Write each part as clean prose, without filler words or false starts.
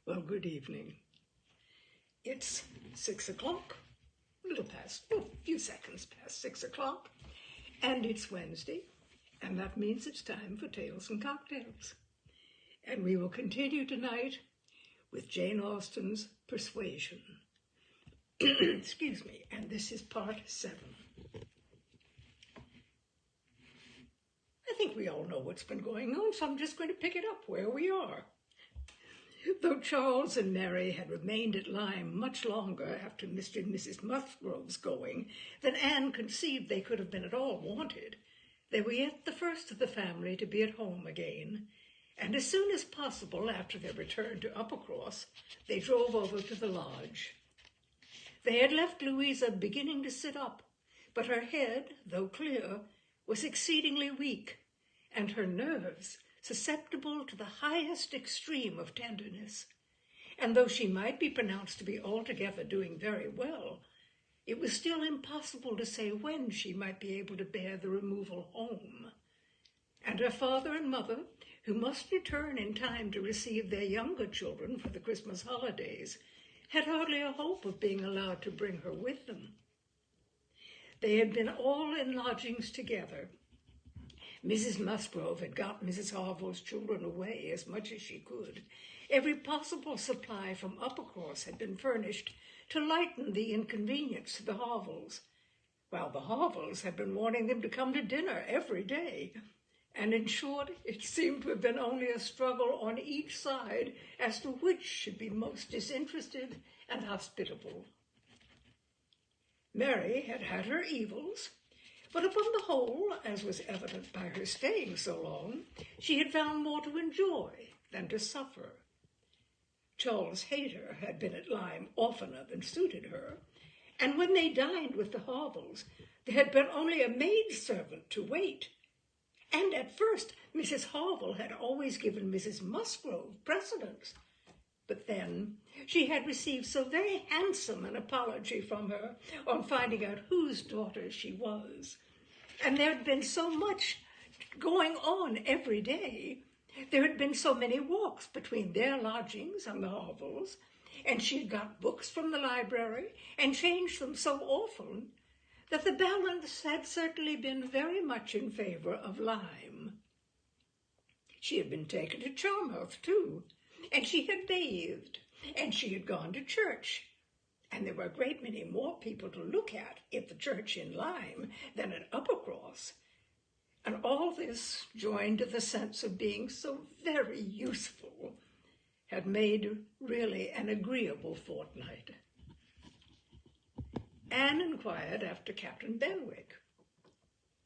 Well, good evening. It's 6 o'clock, a few seconds past 6 o'clock, and it's Wednesday, and that means it's time for Tales and Cocktails. And we will continue tonight with Jane Austen's Persuasion. Excuse me, and this is part 7. I think we all know what's been going on, so I'm just going to pick it up where we are. Though Charles and Mary had remained at Lyme much longer after Mr. and Mrs. Musgrove's going than Anne conceived they could have been at all wanted, they were yet the first of the family to be at home again, and as soon as possible after their return to Uppercross, they drove over to the lodge. They had left Louisa beginning to sit up, but her head, though clear, was exceedingly weak, and her nerves susceptible to the highest extreme of tenderness, and though she might be pronounced to be altogether doing very well, it was still impossible to say when she might be able to bear the removal home. And her father and mother, who must return in time to receive their younger children for the Christmas holidays, had hardly a hope of being allowed to bring her with them. They had been all in lodgings together. Mrs. Musgrove had got Mrs. Harville's children away as much as she could. Every possible supply from Uppercross had been furnished to lighten the inconvenience to the Harvilles, while the Harvilles had been wanting them to come to dinner every day. And in short, it seemed to have been only a struggle on each side as to which should be most disinterested and hospitable. Mary had had her evils, but upon the whole, as was evident by her staying so long, she had found more to enjoy than to suffer. Charles Hayter had been at Lyme oftener than suited her, and when they dined with the Harvilles, there had been only a maid-servant to wait. And at first, Mrs. Harville had always given Mrs. Musgrove precedence. But then she had received so very handsome an apology from her on finding out whose daughter she was. And there had been so much going on every day. There had been so many walks between their lodgings and the Harvilles, and she had got books from the library and changed them so often that the balance had certainly been very much in favor of Lyme. She had been taken to Charmouth, too, and she had bathed, and she had gone to church, and there were a great many more people to look at the church in Lyme than at Uppercross. And all this, joined to the sense of being so very useful, had made really an agreeable fortnight. Anne inquired after Captain Benwick.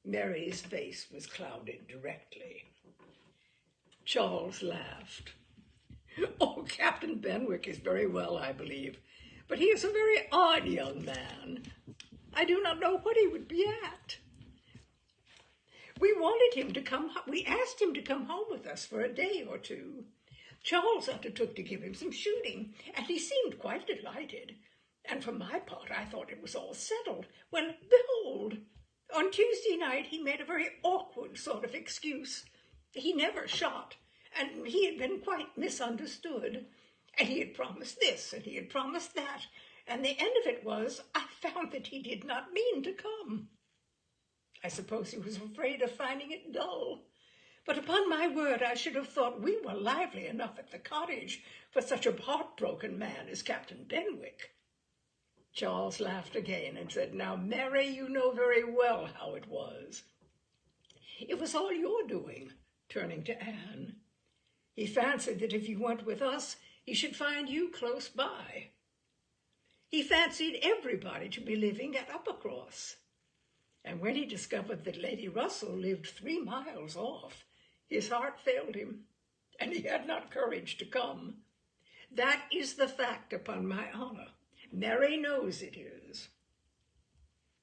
Mary's face was clouded directly. Charles laughed. "Oh, Captain Benwick is very well, I believe, but he is a very odd young man. I do not know what he would be at. We asked him to come home with us for a day or two. Charles undertook to give him some shooting, and he seemed quite delighted. And for my part, I thought it was all settled, when, behold, on Tuesday night he made a very awkward sort of excuse. He never shot, and he had been quite misunderstood, and he had promised this, and he had promised that, and the end of it was, I found that he did not mean to come. I suppose he was afraid of finding it dull, but upon my word I should have thought we were lively enough at the cottage for such a heartbroken man as Captain Benwick." Charles laughed again and said, "Now, Mary, you know very well how it was. It was all your doing," turning to Anne. "He fancied that if you went with us, he should find you close by. He fancied everybody to be living at Uppercross. And when he discovered that Lady Russell lived 3 miles off, his heart failed him, and he had not courage to come. That is the fact, upon my honor. Mary knows it is."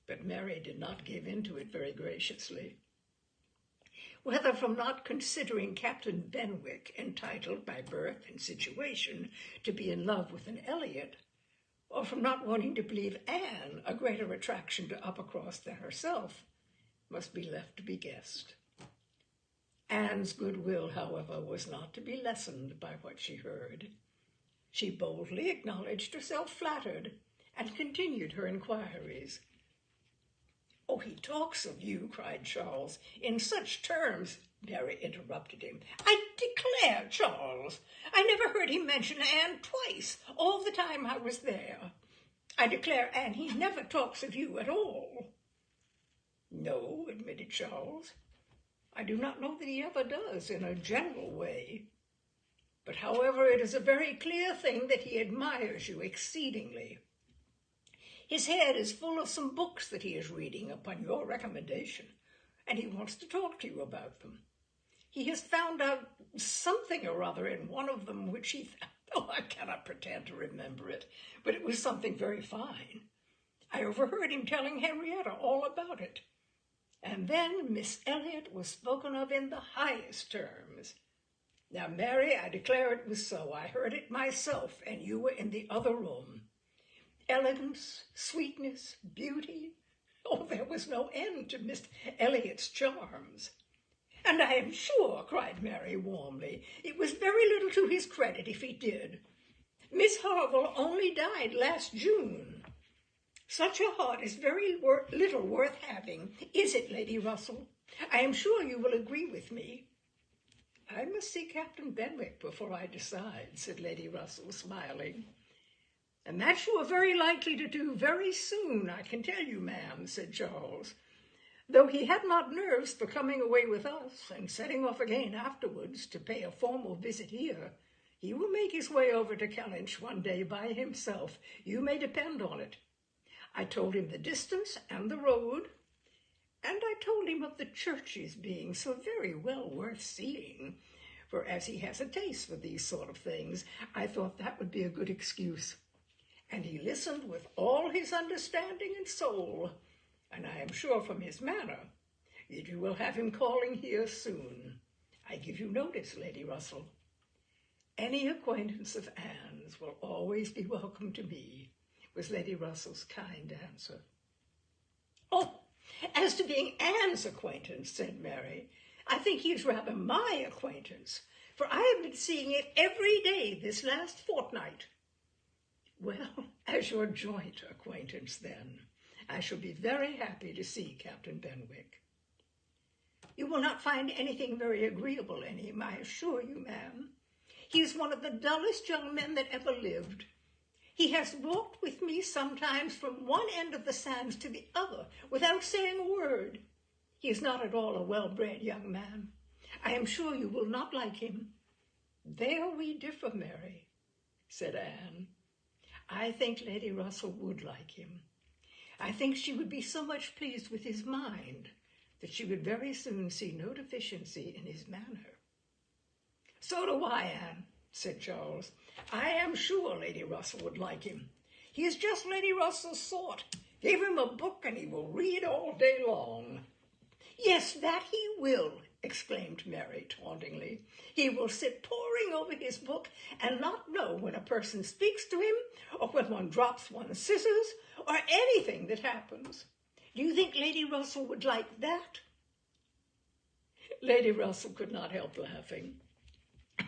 But Mary did not give in to it very graciously. Whether from not considering Captain Benwick entitled by birth and situation to be in love with an Elliot, or from not wanting to believe Anne a greater attraction to Uppercross than herself, must be left to be guessed. Anne's goodwill, however, was not to be lessened by what she heard. She boldly acknowledged herself flattered and continued her inquiries. "Oh, he talks of you," cried Charles, "in such terms—" Mary interrupted him. "I declare, Charles, I never heard him mention Anne twice all the time I was there. I declare, Anne, he never talks of you at all." "No," admitted Charles. "I do not know that he ever does in a general way. But however, it is a very clear thing that he admires you exceedingly. His head is full of some books that he is reading upon your recommendation, and he wants to talk to you about them. He has found out something or other in one of them which I cannot pretend to remember it, but it was something very fine. I overheard him telling Henrietta all about it. And then Miss Elliot was spoken of in the highest terms. Now, Mary, I declare it was so. I heard it myself, and you were in the other room. Elegance, sweetness, beauty. Oh, there was no end to Miss Elliot's charms. And I am sure, cried Mary warmly, it was very little to his credit if he did. Miss Harville only died last June. Such a heart is very little worth having, is it, Lady Russell? I am sure you will agree with me." "I must see Captain Benwick before I decide," said Lady Russell, smiling. "And that you are very likely to do very soon, I can tell you, ma'am," said Charles. "Though he had not nerves for coming away with us and setting off again afterwards to pay a formal visit here, he will make his way over to Kellynch one day by himself, you may depend on it. I told him the distance and the road, and I told him of the churches being so very well worth seeing, for as he has a taste for these sort of things, I thought that would be a good excuse. And he listened with all his understanding and soul, and I am sure from his manner that you will have him calling here soon. I give you notice, Lady Russell. Any acquaintance of Anne's will always be welcome to me," was Lady Russell's kind answer. "Oh, as to being Anne's acquaintance," said Mary, "I think he is rather my acquaintance, for I have been seeing it every day this last fortnight." "Well, as your joint acquaintance, then, I shall be very happy to see Captain Benwick." "You will not find anything very agreeable in him, I assure you, ma'am. He is one of the dullest young men that ever lived. He has walked with me sometimes from one end of the sands to the other without saying a word. He is not at all a well-bred young man. I am sure you will not like him." "There we differ, Mary," said Anne. "I think Lady Russell would like him. I think she would be so much pleased with his mind that she would very soon see no deficiency in his manner." "So do I, Anne," said Charles. "I am sure Lady Russell would like him. He is just Lady Russell's sort. Give him a book and he will read all day long." "Yes, that he will," exclaimed Mary tauntingly. "He will sit poring over his book and not know when a person speaks to him, or when one drops one's scissors, or anything that happens. Do you think Lady Russell would like that?" Lady Russell could not help laughing.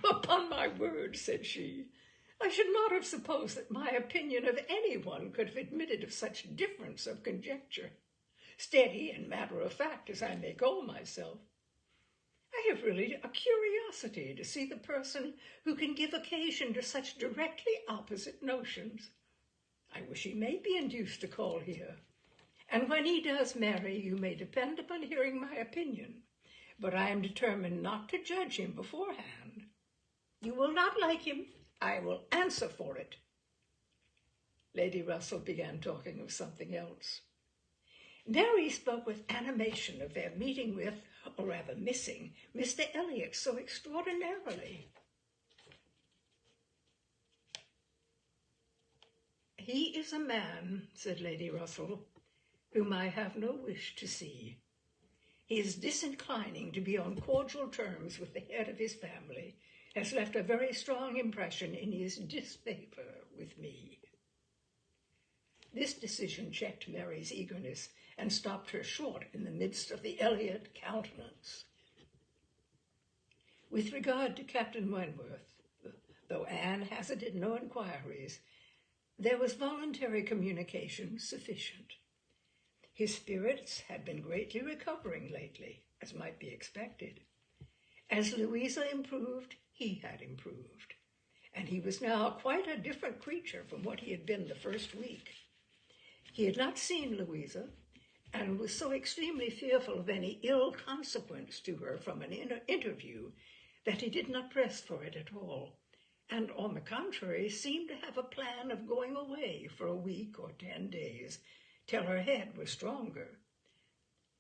"Upon my word," said she, "I should not have supposed that my opinion of anyone could have admitted of such difference of conjecture, steady and matter-of-fact as I may call myself. I have really a curiosity to see the person who can give occasion to such directly opposite notions. I wish he may be induced to call here, and when he does, Mary, you may depend upon hearing my opinion, but I am determined not to judge him beforehand. You will not like him, I will answer for it." Lady Russell began talking of something else. Mary spoke with animation of their meeting with, or rather missing, Mr. Elliot so extraordinarily. "He is a man," said Lady Russell, "whom I have no wish to see. He is disinclining to be on cordial terms with the head of his family, has left a very strong impression in his disfavor with me." This decision checked Mary's eagerness and stopped her short in the midst of the Elliot countenance. "With regard to Captain Wentworth, though Anne hazarded no inquiries, there was voluntary communication sufficient. His spirits had been greatly recovering lately, as might be expected. As Louisa improved, he had improved, and he was now quite a different creature from what he had been the first week. He had not seen Louisa, and was so extremely fearful of any ill consequence to her from an interview that he did not press for it at all, and on the contrary seemed to have a plan of going away for a week or 10 days, till her head was stronger.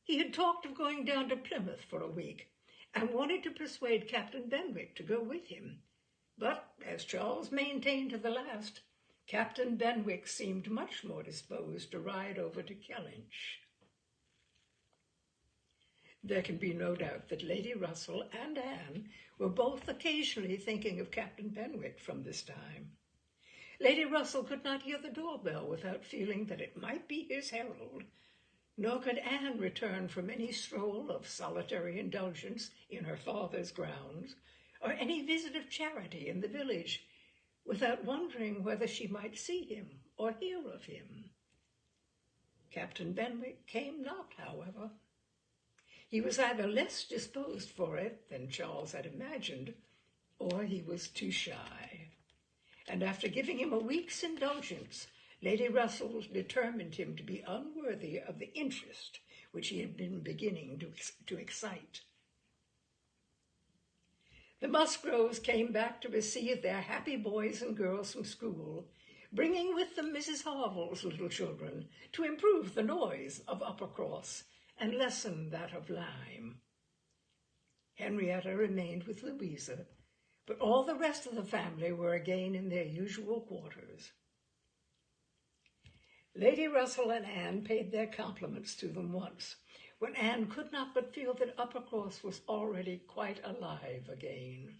He had talked of going down to Plymouth for a week, and wanted to persuade Captain Benwick to go with him. But, as Charles maintained to the last, Captain Benwick seemed much more disposed to ride over to Kellynch. There can be no doubt that Lady Russell and Anne were both occasionally thinking of Captain Benwick from this time. Lady Russell could not hear the doorbell without feeling that it might be his herald, nor could Anne return from any stroll of solitary indulgence in her father's grounds, or any visit of charity in the village, without wondering whether she might see him or hear of him. Captain Benwick came not, however. He was either less disposed for it than Charles had imagined, or he was too shy. And after giving him a week's indulgence, Lady Russell determined him to be unworthy of the interest which he had been beginning to excite. The Musgroves came back to receive their happy boys and girls from school, bringing with them Mrs. Harville's little children to improve the noise of Uppercross and lessen that of Lyme. Henrietta remained with Louisa, but all the rest of the family were again in their usual quarters. Lady Russell and Anne paid their compliments to them once, when Anne could not but feel that Uppercross was already quite alive again.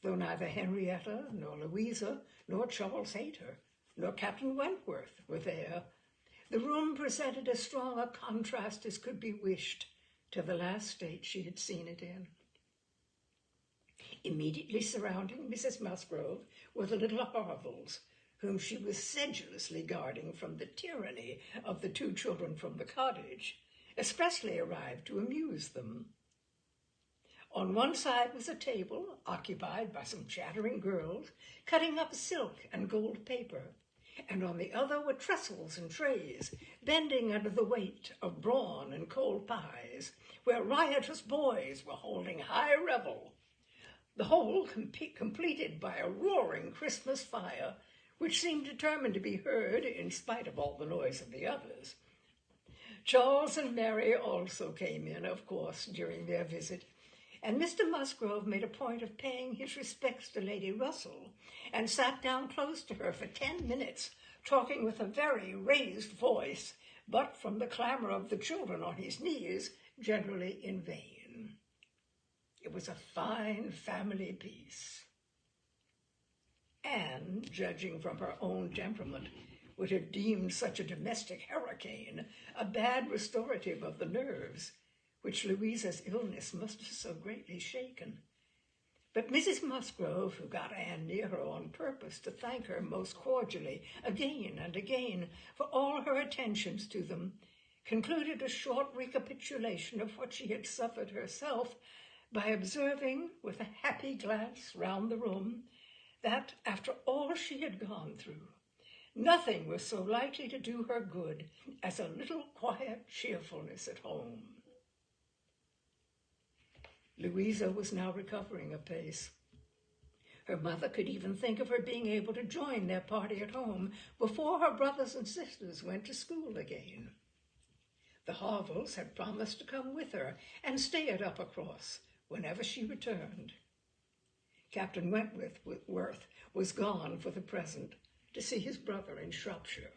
Though neither Henrietta, nor Louisa, nor Charles Hayter, nor Captain Wentworth were there, the room presented as strong a contrast as could be wished to the last state she had seen it in. Immediately surrounding Mrs. Musgrove were the little Harvilles, whom she was sedulously guarding from the tyranny of the 2 children from the cottage, expressly arrived to amuse them. On one side was a table occupied by some chattering girls cutting up silk and gold paper, and on the other were trestles and trays, bending under the weight of brawn and cold pies, where riotous boys were holding high revel, the whole completed by a roaring Christmas fire, which seemed determined to be heard in spite of all the noise of the others. Charles and Mary also came in, of course, during their visit, and Mr. Musgrove made a point of paying his respects to Lady Russell, and sat down close to her for 10 minutes, talking with a very raised voice, but from the clamor of the children on his knees, generally in vain. It was a fine family peace. Anne, judging from her own temperament, would have deemed such a domestic hurricane a bad restorative of the nerves, which Louisa's illness must have so greatly shaken. But Mrs. Musgrove, who got Anne near her on purpose to thank her most cordially again and again for all her attentions to them, concluded a short recapitulation of what she had suffered herself by observing, with a happy glance round the room, that, after all she had gone through, nothing was so likely to do her good as a little quiet cheerfulness at home. Louisa was now recovering apace. Her mother could even think of her being able to join their party at home before her brothers and sisters went to school again. The Harvilles had promised to come with her and stay at Uppercross whenever she returned. Captain Wentworth was gone for the present to see his brother in Shropshire.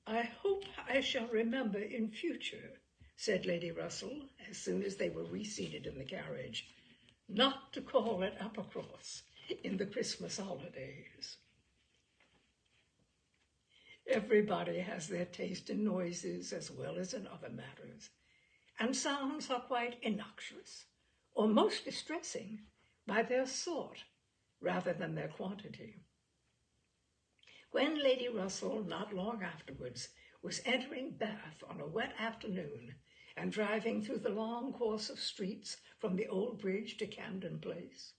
"I hope I shall remember in future," said Lady Russell, as soon as they were reseated in the carriage, "not to call at Uppercross in the Christmas holidays." Everybody has their taste in noises as well as in other matters, and sounds are quite innocuous or most distressing by their sort rather than their quantity. When Lady Russell, not long afterwards, was entering Bath on a wet afternoon and driving through the long course of streets from the Old Bridge to Camden Place,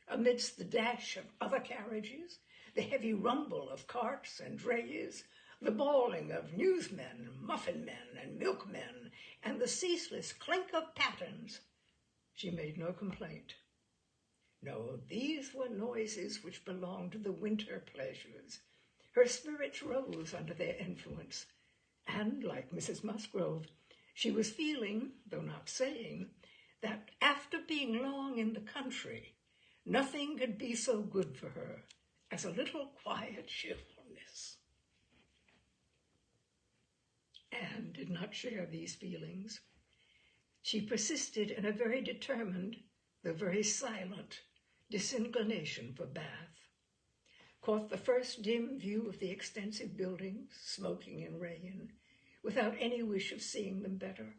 amidst the dash of other carriages, the heavy rumble of carts and drays, the bawling of newsmen, muffin men, and milkmen, and the ceaseless clink of pattens, she made no complaint. No, these were noises which belonged to the winter pleasures. Her spirits rose under their influence, and, like Mrs. Musgrove, she was feeling, though not saying, that after being long in the country, nothing could be so good for her as a little quiet cheerfulness. Anne did not share these feelings. She persisted in a very determined, though very silent, disinclination for Bath, caught the first dim view of the extensive buildings, smoking in rain, without any wish of seeing them better,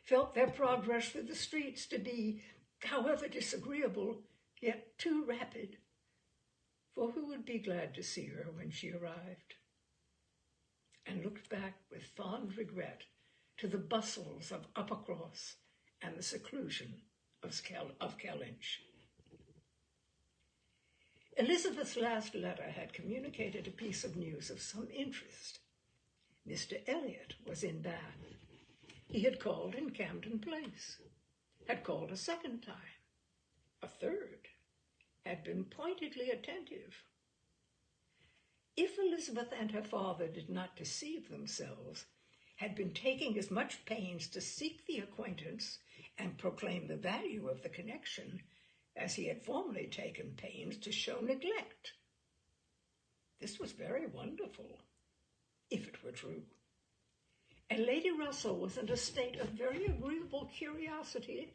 felt their progress through the streets to be, however disagreeable, yet too rapid, for who would be glad to see her when she arrived, and looked back with fond regret to the bustles of Uppercross and the seclusion of Kellynch. Elizabeth's last letter had communicated a piece of news of some interest. Mr. Elliot was in Bath. He had called in Camden Place, had called a second time, a third, had been pointedly attentive. If Elizabeth and her father did not deceive themselves, had been taking as much pains to seek the acquaintance and proclaim the value of the connection as he had formerly taken pains to show neglect. This was very wonderful, if it were true. And Lady Russell was in a state of very agreeable curiosity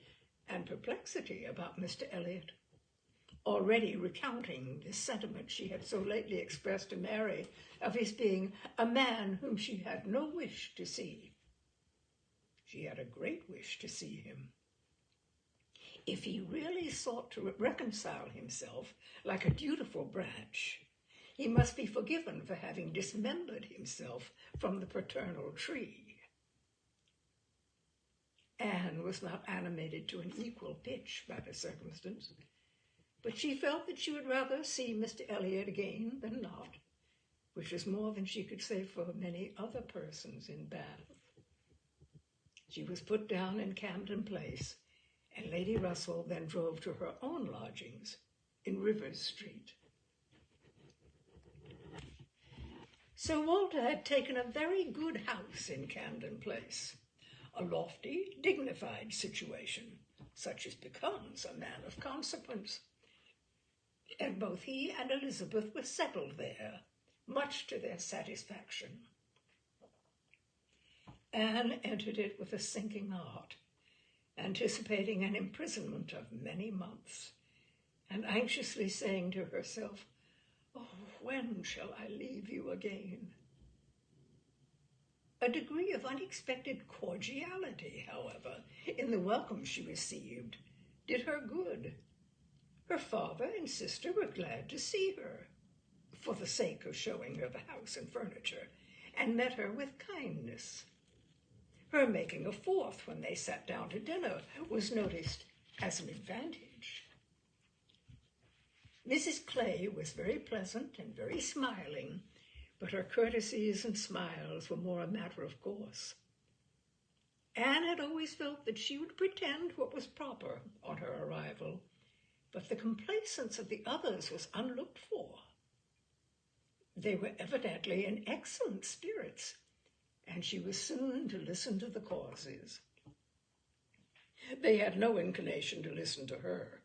and perplexity about Mr. Elliot, already recounting the sentiment she had so lately expressed to Mary of his being a man whom she had no wish to see. She had a great wish to see him. If he really sought to reconcile himself like a dutiful branch, he must be forgiven for having dismembered himself from the paternal tree. Anne was not animated to an equal pitch by the circumstance, but she felt that she would rather see Mr. Elliot again than not, which was more than she could say for many other persons in Bath. She was put down in Camden Place, and Lady Russell then drove to her own lodgings in Rivers Street. Sir Walter had taken a very good house in Camden Place, a lofty, dignified situation, such as becomes a man of consequence, and both he and Elizabeth were settled there, much to their satisfaction. Anne entered it with a sinking heart, anticipating an imprisonment of many months, and anxiously saying to herself, "Oh, when shall I leave you again?" A degree of unexpected cordiality, however, in the welcome she received, did her good. Her father and sister were glad to see her, for the sake of showing her the house and furniture, and met her with kindness. Her making a fourth when they sat down to dinner was noticed as an advantage. Mrs. Clay was very pleasant and very smiling, but her courtesies and smiles were more a matter of course. Anne had always felt that she would pretend what was proper on her arrival, but the complaisance of the others was unlooked for. They were evidently in excellent spirits, and she was soon to listen to the causes. They had no inclination to listen to her.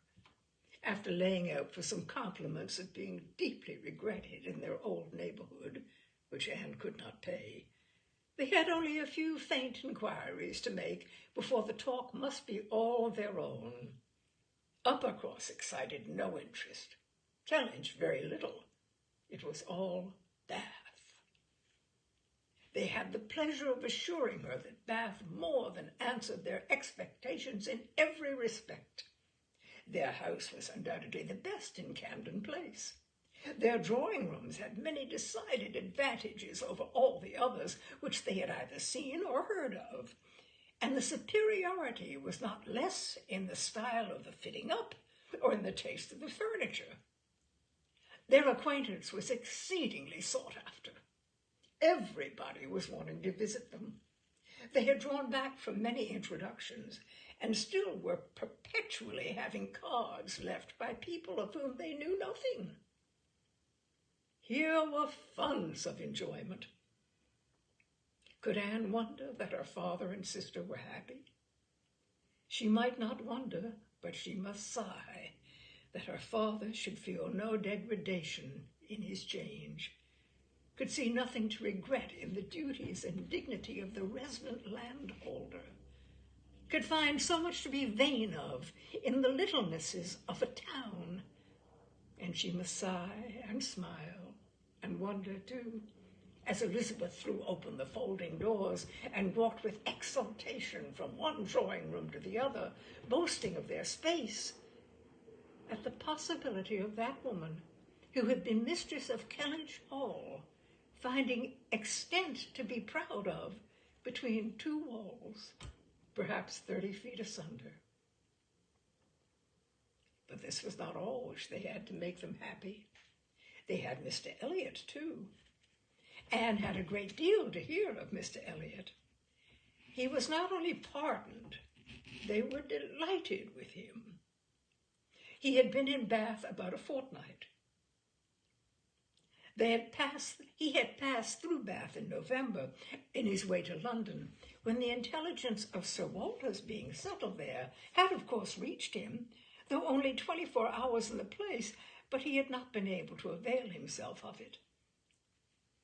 After laying out for some compliments at being deeply regretted in their old neighborhood, which Anne could not pay, they had only a few faint inquiries to make before the talk must be all their own. Uppercross excited no interest, Kellynch very little. It was all Bath. They had the pleasure of assuring her that Bath more than answered their expectations in every respect, Their house was undoubtedly the best in Camden Place. Their drawing rooms had many decided advantages over all the others which they had either seen or heard of, and the superiority was not less in the style of the fitting up or in the taste of the furniture. Their acquaintance was exceedingly sought after. Everybody was wanting to visit them. They had drawn back from many introductions and still were perpetually having cards left by people of whom they knew nothing. Here were funds of enjoyment. Could Anne wonder that her father and sister were happy? She might not wonder, but she must sigh that her father should feel no degradation in his change, could see nothing to regret in the duties and dignity of the resident landholder, could find so much to be vain of in the littlenesses of a town. And she must sigh and smile and wonder, too, as Elizabeth threw open the folding doors and walked with exultation from one drawing room to the other, boasting of their space, at the possibility of that woman who had been mistress of Kellynch Hall finding extent to be proud of between two walls, perhaps 30 feet asunder. But this was not all which they had to make them happy. They had Mr. Elliot, too. Anne had a great deal to hear of Mr. Elliot. He was not only pardoned, they were delighted with him. He had been in Bath about a fortnight. He had passed through Bath in November in his way to London, when the intelligence of Sir Walter's being settled there had of course reached him, though only 24 hours in the place, but he had not been able to avail himself of it.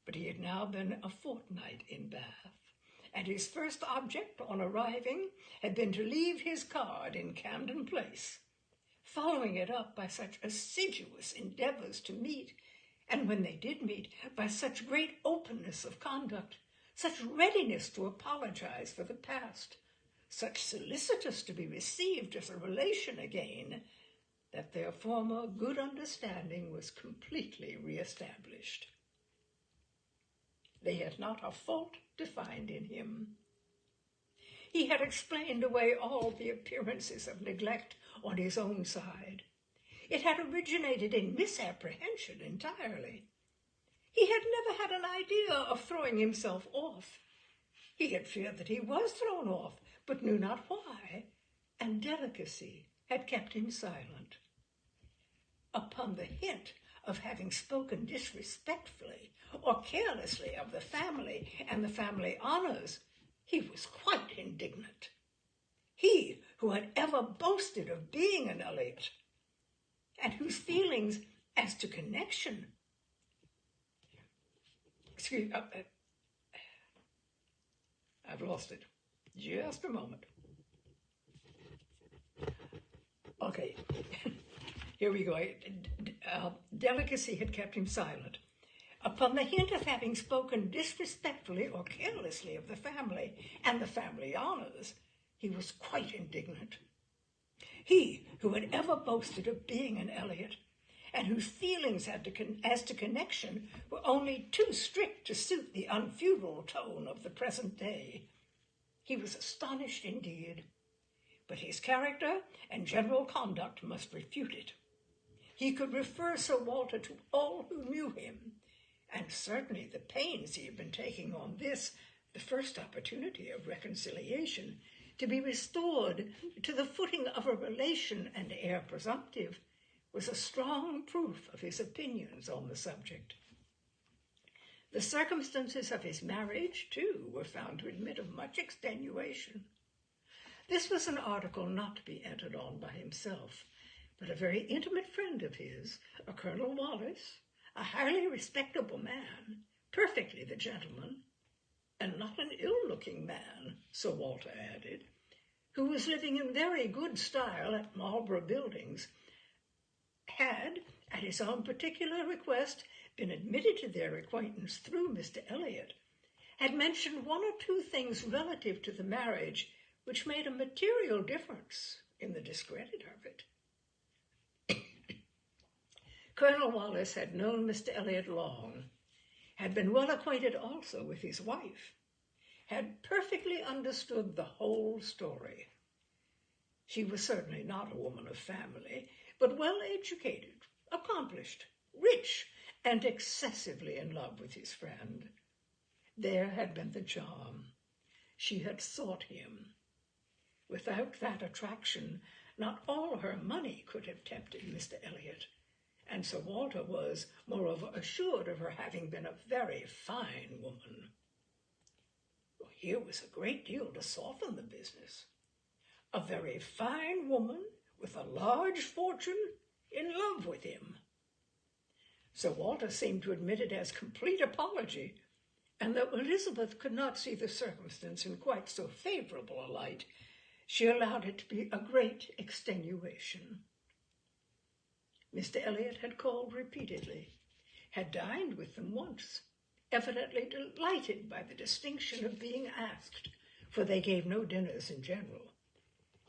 But he had now been a fortnight in Bath, and his first object on arriving had been to leave his card in Camden Place, following it up by such assiduous endeavours to meet, and when they did meet, by such great openness of conduct, such readiness to apologize for the past, such solicitous to be received as a relation again, that their former good understanding was completely re-established. They had not a fault to find in him. He had explained away all the appearances of neglect on his own side. It had originated in misapprehension entirely. He had never had an idea of throwing himself off. He had feared that he was thrown off, but knew not why, and delicacy had kept him silent. Upon the hint of having spoken disrespectfully or carelessly of the family and the family honors, he was quite indignant. He who had ever boasted of being an Elliot, and whose feelings as to connection... I've lost it. Just a moment. Okay, here we go. Delicacy had kept him silent. Upon the hint of having spoken disrespectfully or carelessly of the family and the family honors, he was quite indignant. He who had ever boasted of being an Elliot, and whose feelings as to connection were only too strict to suit the unfeudal tone of the present day. He was astonished indeed, but his character and general conduct must refute it. He could refer Sir Walter to all who knew him, and certainly the pains he had been taking on this, the first opportunity of reconciliation, to be restored to the footing of a relation and heir presumptive, was a strong proof of his opinions on the subject. The circumstances of his marriage, too, were found to admit of much extenuation. This was an article not to be entered on by himself, but a very intimate friend of his, a Colonel Wallace, a highly respectable man, perfectly the gentleman, and not an ill-looking man, Sir Walter added, who was living in very good style at Marlborough Buildings, had, at his own particular request, been admitted to their acquaintance through Mr. Elliot, had mentioned one or two things relative to the marriage which made a material difference in the discredit of it. Colonel Wallace had known Mr. Elliot long, had been well acquainted also with his wife, had perfectly understood the whole story. She was certainly not a woman of family, but well educated, accomplished, rich, and excessively in love with his friend. There had been the charm. She had sought him. Without that attraction, not all her money could have tempted Mr. Elliot, and Sir Walter was, moreover, assured of her having been a very fine woman. Well, here was a great deal to soften the business. A very fine woman with a large fortune in love with him. Sir Walter seemed to admit it as complete apology, and though Elizabeth could not see the circumstance in quite so favorable a light, she allowed it to be a great extenuation. Mr. Elliot had called repeatedly, had dined with them once, evidently delighted by the distinction of being asked, for they gave no dinners in general.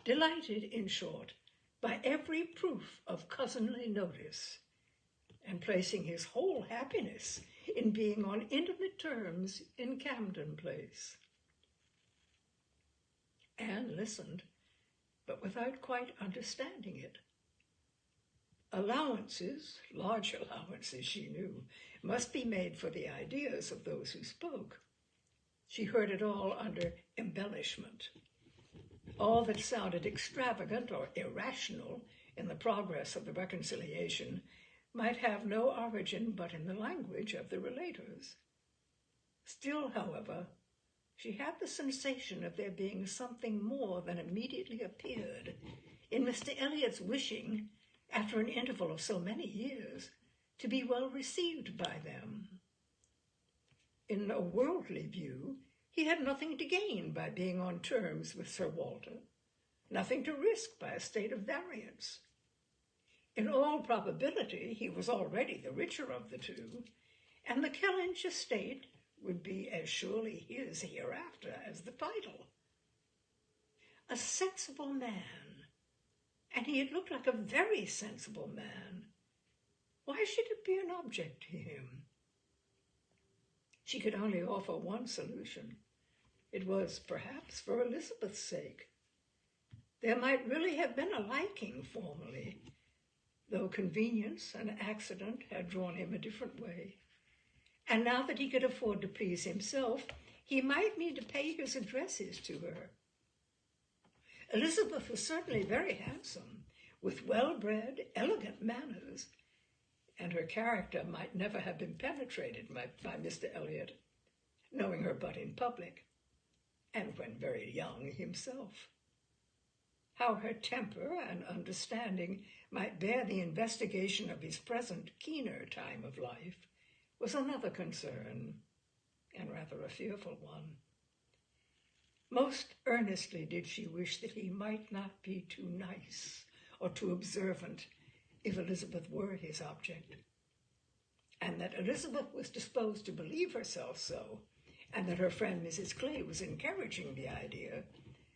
Delighted, in short, by every proof of cousinly notice, and placing his whole happiness in being on intimate terms in Camden Place. Anne listened, but without quite understanding it. Allowances, large allowances, she knew, must be made for the ideas of those who spoke. She heard it all under embellishment. All that sounded extravagant or irrational in the progress of the reconciliation might have no origin but in the language of the relators. Still, however, she had the sensation of there being something more than immediately appeared in Mr. Elliot's wishing, after an interval of so many years, to be well received by them. In a worldly view, he had nothing to gain by being on terms with Sir Walter, nothing to risk by a state of variance. In all probability, he was already the richer of the two, and the Kellynch estate would be as surely his hereafter as the title. A sensible man, and he had looked like a very sensible man. Why should it be an object to him? She could only offer one solution. It was, perhaps, for Elizabeth's sake. There might really have been a liking formerly, though convenience and accident had drawn him a different way. And now that he could afford to please himself, he might mean to pay his addresses to her. Elizabeth was certainly very handsome, with well-bred, elegant manners, and her character might never have been penetrated by Mr. Elliot, knowing her but in public, and when very young himself. How her temper and understanding might bear the investigation of his present keener time of life was another concern, and rather a fearful one. Most earnestly did she wish that he might not be too nice or too observant if Elizabeth were his object, and that Elizabeth was disposed to believe herself so, and that her friend Mrs. Clay was encouraging the idea,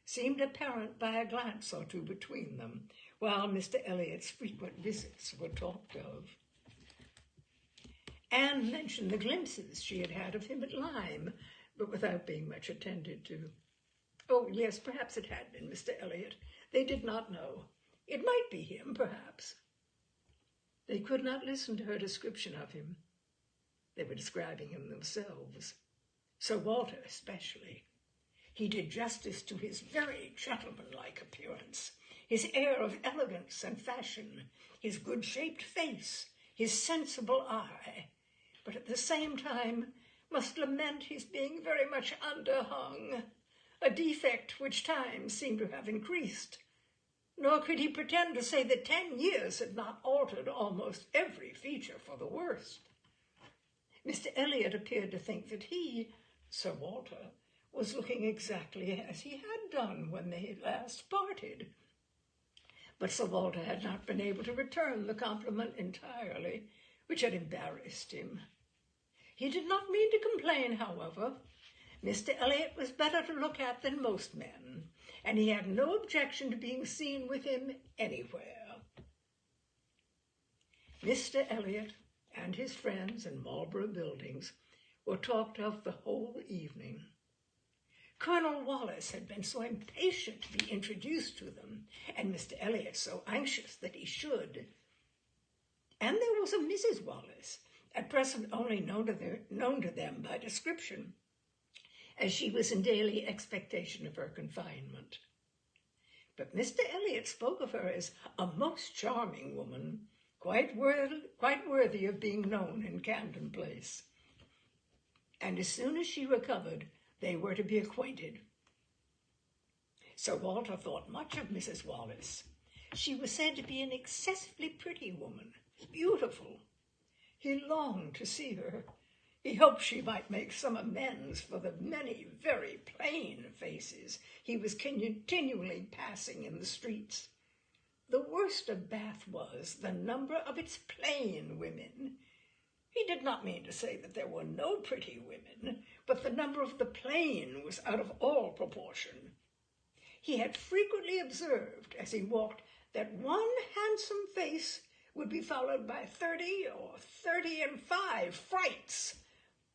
seemed apparent by a glance or two between them, while Mr. Elliot's frequent visits were talked of. Anne mentioned the glimpses she had had of him at Lyme, but without being much attended to. Oh, yes, perhaps it had been Mr. Elliot. They did not know. It might be him, perhaps. They could not listen to her description of him. They were describing him themselves, Sir Walter especially. He did justice to his very gentlemanlike appearance, his air of elegance and fashion, his good-shaped face, his sensible eye, but at the same time must lament his being very much underhung, a defect which time seemed to have increased. Nor could he pretend to say that 10 years had not altered almost every feature for the worse. Mr. Elliot appeared to think that he, Sir Walter, was looking exactly as he had done when they last parted. But Sir Walter had not been able to return the compliment entirely, which had embarrassed him. He did not mean to complain, however. Mr. Elliot was better to look at than most men, and he had no objection to being seen with him anywhere. Mr. Elliot and his friends in Marlborough Buildings were talked of the whole evening. Colonel Wallace had been so impatient to be introduced to them, and Mr. Elliot so anxious that he should. And there was a Mrs. Wallace, at present only known to them by description, as she was in daily expectation of her confinement. But Mr. Elliot spoke of her as a most charming woman, quite worthy of being known in Camden Place. And as soon as she recovered, they were to be acquainted. Sir Walter thought much of Mrs. Wallace. She was said to be an excessively pretty woman, beautiful. He longed to see her. He hoped she might make some amends for the many very plain faces he was continually passing in the streets. The worst of Bath was the number of its plain women. He did not mean to say that there were no pretty women, but the number of the plain was out of all proportion. He had frequently observed, as he walked, that one handsome face would be followed by 30 or 35 frights.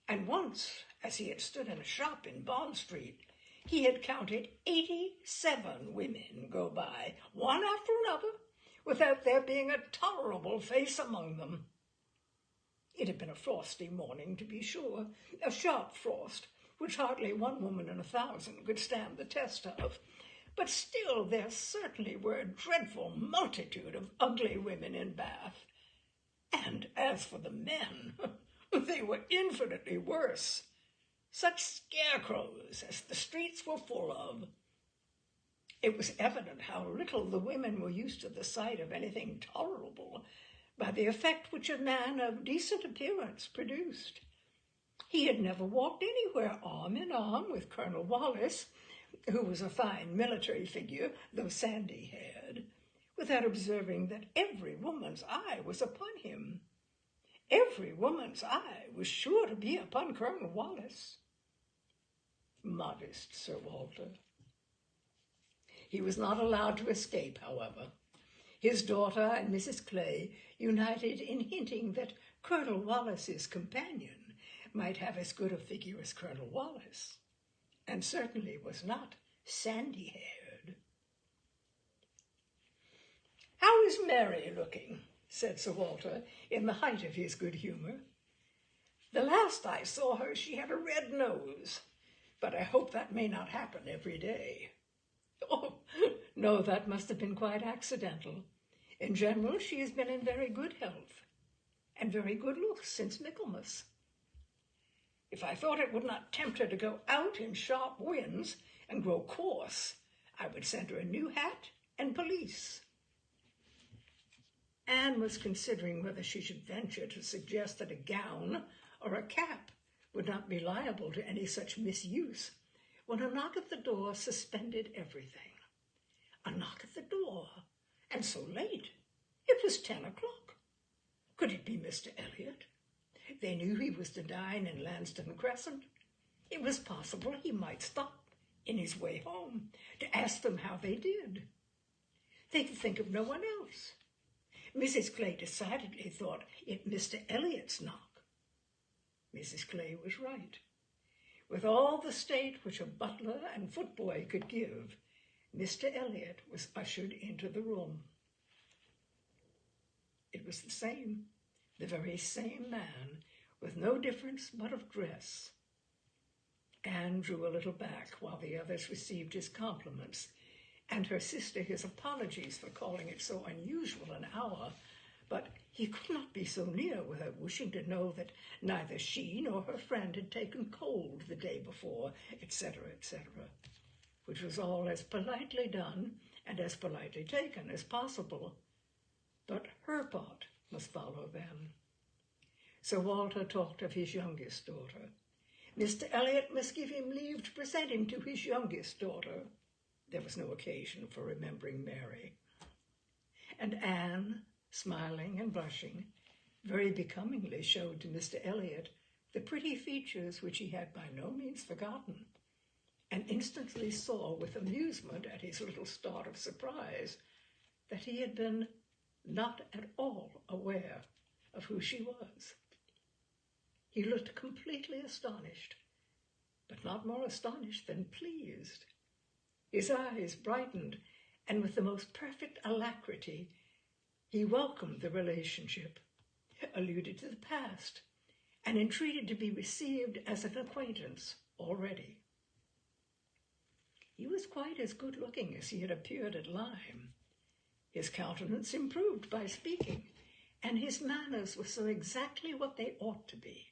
And once, as he had stood in a shop in Bond Street, he had counted 87 women go by, one after another, without there being a tolerable face among them. It had been a frosty morning, to be sure, a sharp frost, which hardly one woman in 1,000 could stand the test of, but still there certainly were a dreadful multitude of ugly women in Bath. And as for the men, they were infinitely worse. Such scarecrows as the streets were full of. It was evident how little the women were used to the sight of anything tolerable, by the effect which a man of decent appearance produced. He had never walked anywhere arm in arm with Colonel Wallace, who was a fine military figure, though sandy-haired, without observing that every woman's eye was upon him. Every woman's eye was sure to be upon Colonel Wallace. Modest Sir Walter. He was not allowed to escape, however. His daughter and Mrs. Clay united in hinting that Colonel Wallace's companion might have as good a figure as Colonel Wallace, and certainly was not sandy-haired. "How is Mary looking?" said Sir Walter, in the height of his good humour. "The last I saw her she had a red nose, but I hope that may not happen every day." "Oh, no, that must have been quite accidental. In general, she has been in very good health, and very good looks since Michaelmas. If I thought it would not tempt her to go out in sharp winds and grow coarse, I would send her a new hat and pelisse." Anne was considering whether she should venture to suggest that a gown or a cap would not be liable to any such misuse, when a knock at the door suspended everything. A knock at the door, and so late. It was 10 o'clock. Could it be Mr. Elliot? They knew he was to dine in Lansdowne Crescent. It was possible he might stop in his way home to ask them how they did. They could think of no one else. Mrs. Clay decidedly thought it Mr. Elliot's knock. Mrs. Clay was right. With all the state which a butler and footboy could give, Mr. Elliot was ushered into the room. It was the very same man, with no difference but of dress. Anne drew a little back while the others received his compliments, and her sister his apologies for calling it so unusual an hour, but he could not be so near without wishing to know that neither she nor her friend had taken cold the day before, etc., etc., which was all as politely done and as politely taken as possible. But her part must follow then. Sir Walter talked of his youngest daughter. Mr. Elliot must give him leave to present him to his youngest daughter. There was no occasion for remembering Mary. And Anne, smiling and blushing, very becomingly showed to Mr. Elliot the pretty features which he had by no means forgotten, and instantly saw with amusement at his little start of surprise that he had been not at all aware of who she was. He looked completely astonished, but not more astonished than pleased. His eyes brightened, and with the most perfect alacrity, he welcomed the relationship, alluded to the past, and entreated to be received as an acquaintance already. He was quite as good-looking as he had appeared at Lyme. His countenance improved by speaking, and his manners were so exactly what they ought to be,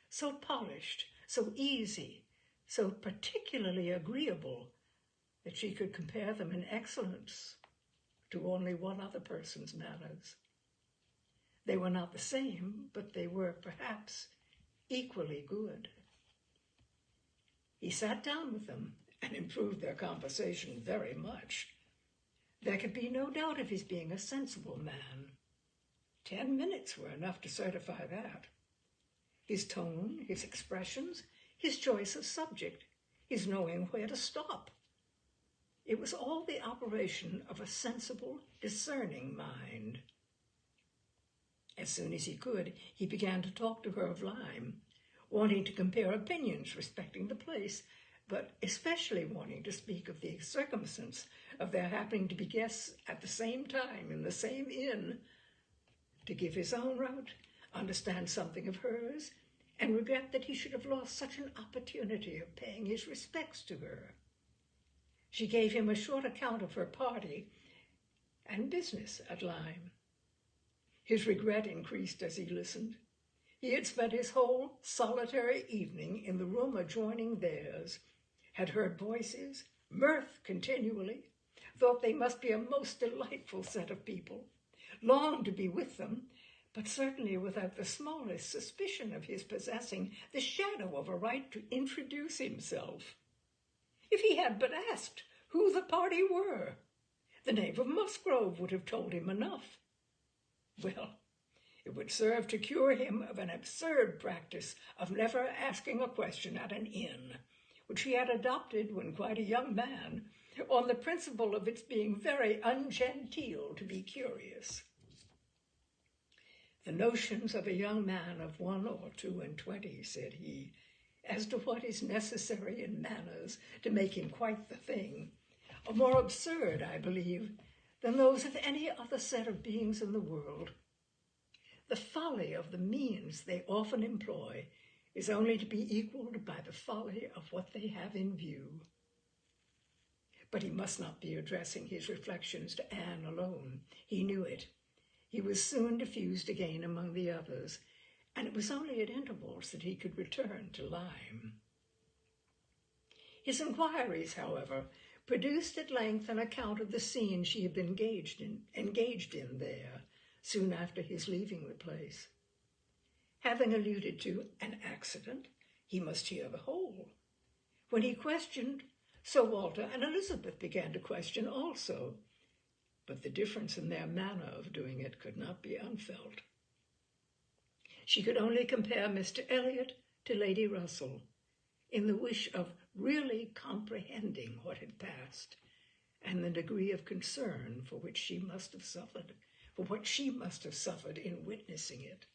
so polished, so easy, so particularly agreeable, that she could compare them in excellence to only one other person's manners. They were not the same, but they were perhaps equally good. He sat down with them and improved their conversation very much. There could be no doubt of his being a sensible man. 10 minutes were enough to certify that. His tone, his expressions, his choice of subject, his knowing where to stop. It was all the operation of a sensible, discerning mind. As soon as he could, he began to talk to her of Lyme, wanting to compare opinions respecting the place, but especially wanting to speak of the circumstance of their happening to be guests at the same time in the same inn, to give his own route, understand something of hers, and regret that he should have lost such an opportunity of paying his respects to her. She gave him a short account of her party and business at Lyme. His regret increased as he listened. He had spent his whole solitary evening in the room adjoining theirs, had heard voices, mirth continually, thought they must be a most delightful set of people, longed to be with them, but certainly without the smallest suspicion of his possessing the shadow of a right to introduce himself. If he had but asked who the party were, the name of Musgrove would have told him enough. Well, it would serve to cure him of an absurd practice of never asking a question at an inn, which he had adopted when quite a young man, on the principle of its being very ungenteel to be curious. The notions of a young man of 1 or 22, said he, as to what is necessary in manners to make him quite the thing, are more absurd, I believe, than those of any other set of beings in the world. The folly of the means they often employ is only to be equaled by the folly of what they have in view. But he must not be addressing his reflections to Anne alone. He knew it. He was soon diffused again among the others, and it was only at intervals that he could return to Lyme. His inquiries, however, produced at length an account of the scene she had been engaged in there, soon after his leaving the place. Having alluded to an accident, he must hear the whole. When he questioned, Sir Walter and Elizabeth began to question also, but the difference in their manner of doing it could not be unfelt. She could only compare Mr. Elliot to Lady Russell in the wish of really comprehending what had passed and the degree of concern for what she must have suffered in witnessing it.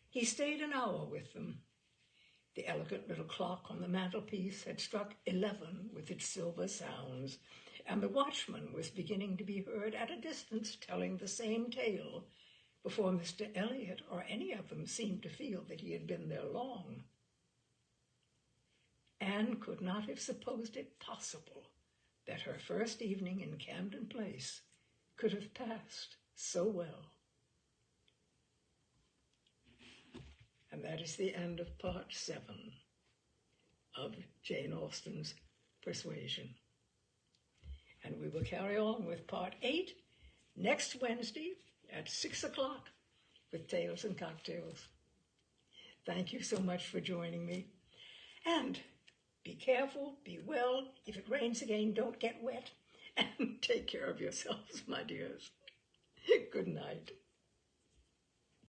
He stayed an hour with them. The elegant little clock on the mantelpiece had struck 11 with its silver sounds, and the watchman was beginning to be heard at a distance telling the same tale before Mr. Elliot or any of them seemed to feel that he had been there long. Anne could not have supposed it possible that her first evening in Camden Place could have passed so well. And that is the end of part 7 of Jane Austen's Persuasion. And we will carry on with part 8 next Wednesday at 6 o'clock with Tales and Cocktails. Thank you so much for joining me. And be careful, be well. If it rains again, don't get wet. And take care of yourselves, my dears. Good night.